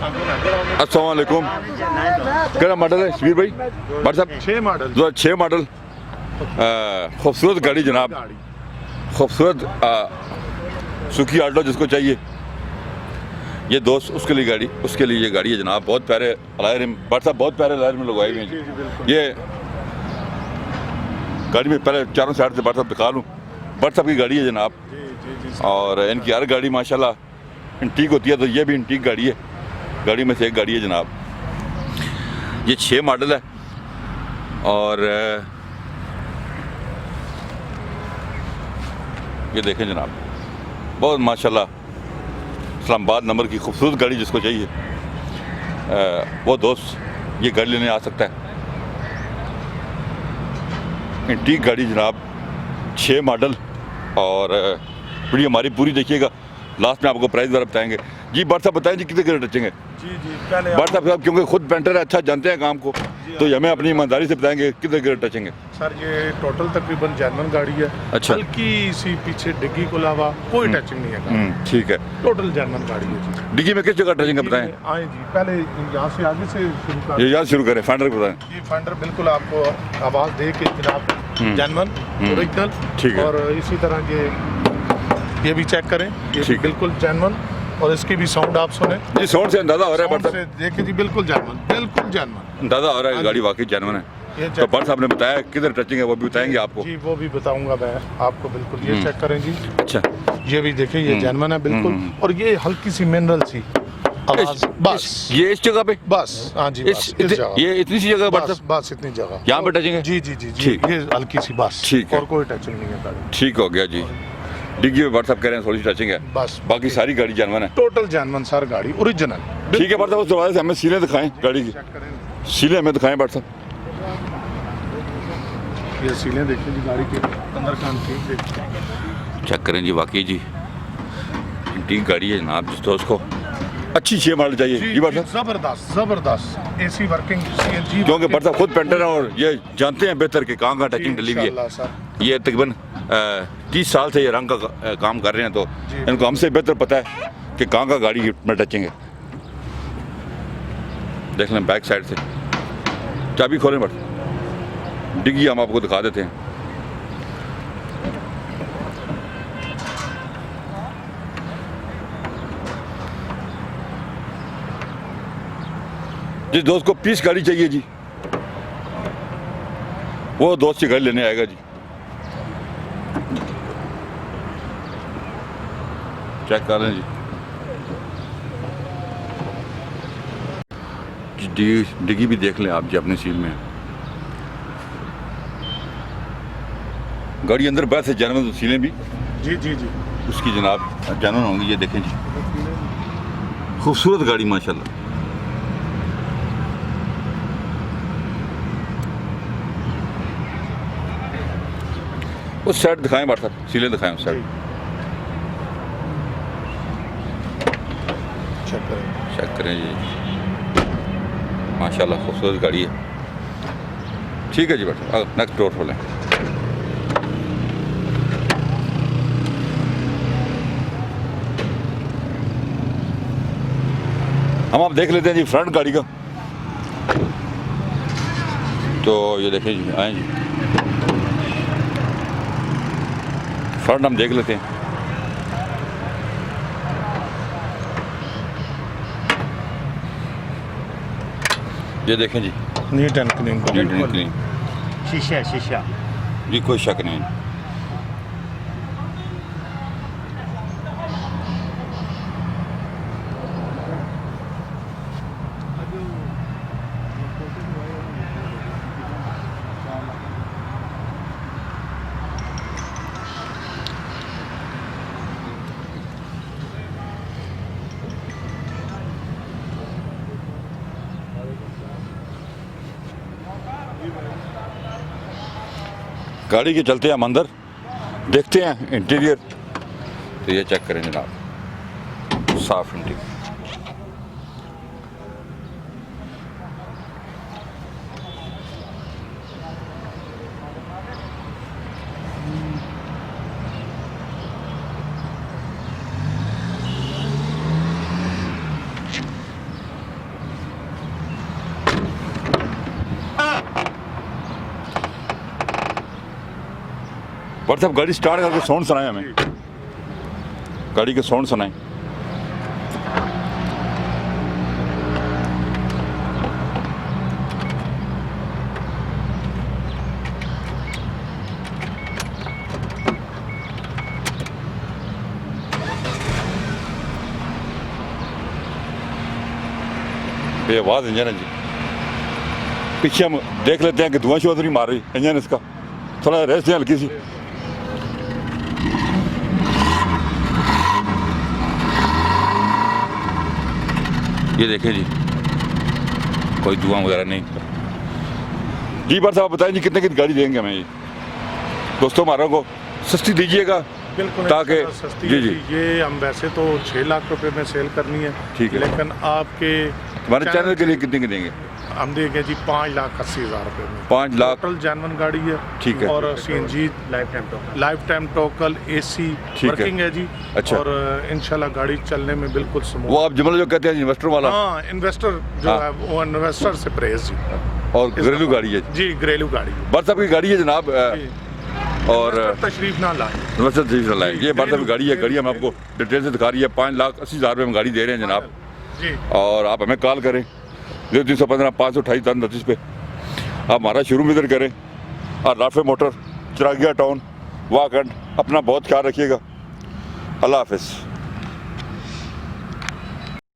अस्सलाम वालेकुम। क्या मॉडल है शबीर भाई? भाई साहब 6 मॉडल 2006 मॉडल, खूबसूरत गाड़ी जनाब, खूबसूरत सुखी आल्टो जिसको चाहिए ये दोस्त उसके लिए गाड़ी, उसके लिए ये गाड़ी है जनाब। बहुत प्यारे अलायर भाई साहब, बहुत प्यारे अलायर में लगवाए हुए हैं जी। ये गाड़ी में पहले चारों साइड से भाई साहब दिखा लूँ। भाई साहब की गाड़ी है जनाब, और इनकी हर गाड़ी माशाल्लाह इंटीक होती है, तो ये भी इंटीक गाड़ी है, गाड़ी में से एक गाड़ी है जनाब। ये 6 मॉडल है और ये देखें जनाब, बहुत माशाल्लाह इस्लामाबाद नंबर की खूबसूरत गाड़ी जिसको चाहिए वो दोस्त ये गाड़ी लेने आ सकता है। इंटीक गाड़ी जनाब, 6 मॉडल, और वीडियो हमारी पूरी देखिएगा, लास्ट में आपको प्राइस वगैरह बताएंगे जी। बात साहब बताएं जी कितने के रेट रचेंगे जी पहले बात साहब, क्योंकि खुद पेंटर है, अच्छा जानते हैं काम को, तो हमें अपनी ईमानदारी से बताएंगे कितने के रेट रचेंगे सर। ये टोटल तकरीबन जर्मन गाड़ी है। अच्छा। हल्की सी पीछे डिग्गी को अलावा कोई टचिंग नहीं है। ठीक है। टोटल जर्मन गाड़ी है जी। डिग्गी में किस जगह टचेंगे बताएं? आए जी, पहले यहाँ से आगे से शुरू कर। ये याद शुरू करें, फाइंडर बताएं। ये फाइंडर बिल्कुल आपको आवाज़ दे के जनाब जर्मन ओरिजिनल। ठीक है। और इसी तरह ये भी चेक करें, ये भी बिल्कुल जर्मन, और इसकी भी साउंड आप सुने। जी साउंड से अंदाजा हो रहा है साउंड बट से देखिए जी, बिल्कुल जर्मन, बिल्कुल जर्मन अंदाजा हो रहा है गाड़ी वाकई जेन्युइन है। ये तो बट साहब ने बताया किधर टचिंग है वो भी बताएंगे आपको जी, वो भी बताऊंगा मैं आपको बिल्कुल। ये चेक करें जी, अच्छा। ये भी देखिए, ये जर्मन है बिल्कुल, और ये हल्की सी मिनरल सी आवाज, बस ये इस जगह पे, बस हाँ जी, बस इस जगह, ये इतनी सी जगह बट बस बस इतनी जगह यहाँ पे टचिंग है? जी जी जी जी, ठीक। ये हल्की सी बस, ठीक है। और कोई टचिंग नहीं है गाड़ी। ठीक हो गया जी। डिग्गी में व्हाट्सअप कह रहे हैं थोड़ी सी टचिंग है, बस बाकी सारी गाड़ी जेन्युइन है। टोटल जर्मन सर गाड़ी ओरिजिनल। ठीक है व्हाट्सअप, उस दरवाजे से हमें सीलें दिखाएं गाड़ी की, चेक करें, सीलें हमें दिखाएं व्हाट्सअप। ये सीलें देखिए जी, गाड़ी के अंदर काम ठीक देखिए, चेक करें जी, वाकई जी इंटीक गाड़ी है जनाब। जिस दोस्त को अच्छी 6 मॉडल चाहिए जी व्हाट्सअप, जबरदस्त जबरदस्त एसी वर्किंग सीएनजी, क्योंकि व्हाट्सअप खुद पेंटर है और ये जानते हैं बेहतर कि कहाँ टचिंग डली हुई है। ये तकरीबन 30 साल से ये रंग का काम कर रहे हैं, तो इनको हमसे बेहतर पता है कि कहाँ का गाड़ी में टचिंग है। देख लें बैक साइड से, चाबी खोलें बट डिग्गी हम आपको दिखा देते हैं। जिस दोस्त को पीस गाड़ी चाहिए जी, वो दोस्त की गाड़ी लेने आएगा जी। चेक कर लें जी, डिग्गी भी देख लें आप जी अपनी सील में। गाड़ी अंदर बस है जेन्युइन, तो सीलें भी जी जी जी उसकी जनाब जेन्युइन होंगी। ये देखें जी, खूबसूरत गाड़ी माशाल्लाह। उस साइड दिखाएं व्हाट्सएप, सीलें दिखाएं उस साइड। चेक करें, चेक करें जी, माशाल्लाह खूबसूरत गाड़ी है। ठीक है जी बेटा, नेक्स्ट डोर खोलें। हम आप देख लेते हैं जी फ्रंट गाड़ी का, तो ये देखें जी, आए जी फ्रंट हम देख लेते हैं। ये देखें जी, neat and clean, neat and clean, शीशा जी कोई शक नहीं। गाड़ी के चलते हम अंदर देखते हैं इंटीरियर, तो ये चेक करें जनाब, साफ इंटीरियर। भाई साहब गाड़ी स्टार्ट करके साउंड सुनाए हमें, गाड़ी के साउंड सुनाए। बेआवाज इंजन है जी। पीछे हम देख लेते हैं कि धुआं शुआ तो नहीं मार रही इंजन इसका, थोड़ा रेस्ट दें हल्की सी। ये देखें जी, कोई धुआं वगैरह नहीं। जी बार साहब बताएं जी कितने की गाड़ी देंगे हमें ये दोस्तों, हमारों को सस्ती दीजिएगा बिल्कुल ताकि सस्ती जी है जी। ये हम वैसे तो 6 लाख रुपए में सेल करनी है, ठीक है। लेकिन आपके हमारे चैनल के लिए कितने की देंगे? हम देंगे जी 5,80,000 रुपए में। 5 लाख टोटल जेन्युइन गाड़ी है, ठीक है। और CNG लाइफ टाइम टोकल AC ठीक है। वर्किंग है जी। अच्छा। और इंशाल्लाह गाड़ी चलने में बिल्कुल वो स्मूथ। आप जमल जो कहते हैं इन्वेस्टर वाला, हाँ, इन्वेस्टर जो हाँ। है वो इन्वेस्टर से परहेज जी। और घरेलू गाड़ी है जी, घरेलू गाड़ी है। बार साहब की गाड़ी है जनाब। जी। और इन्वेस्टर तशरीफ ना लाए। इन्वेस्टर तशरीफ लाएं। ये बार साहब की गाड़ी है, घरेलू- गाड़ी हम आपको डिटेल से दिखा रही है। 5,80,000 रुपये में गाड़ी दे रहे हैं जनाब। जी, और आप हमें कॉल करें 0315 528 39 पे, आप हमारा शोरूम विजिट करें। और राफे मोटर चिरागिया टाउन वाकंड। अपना बहुत ख्याल रखिएगा। अल्लाह हाफिज़।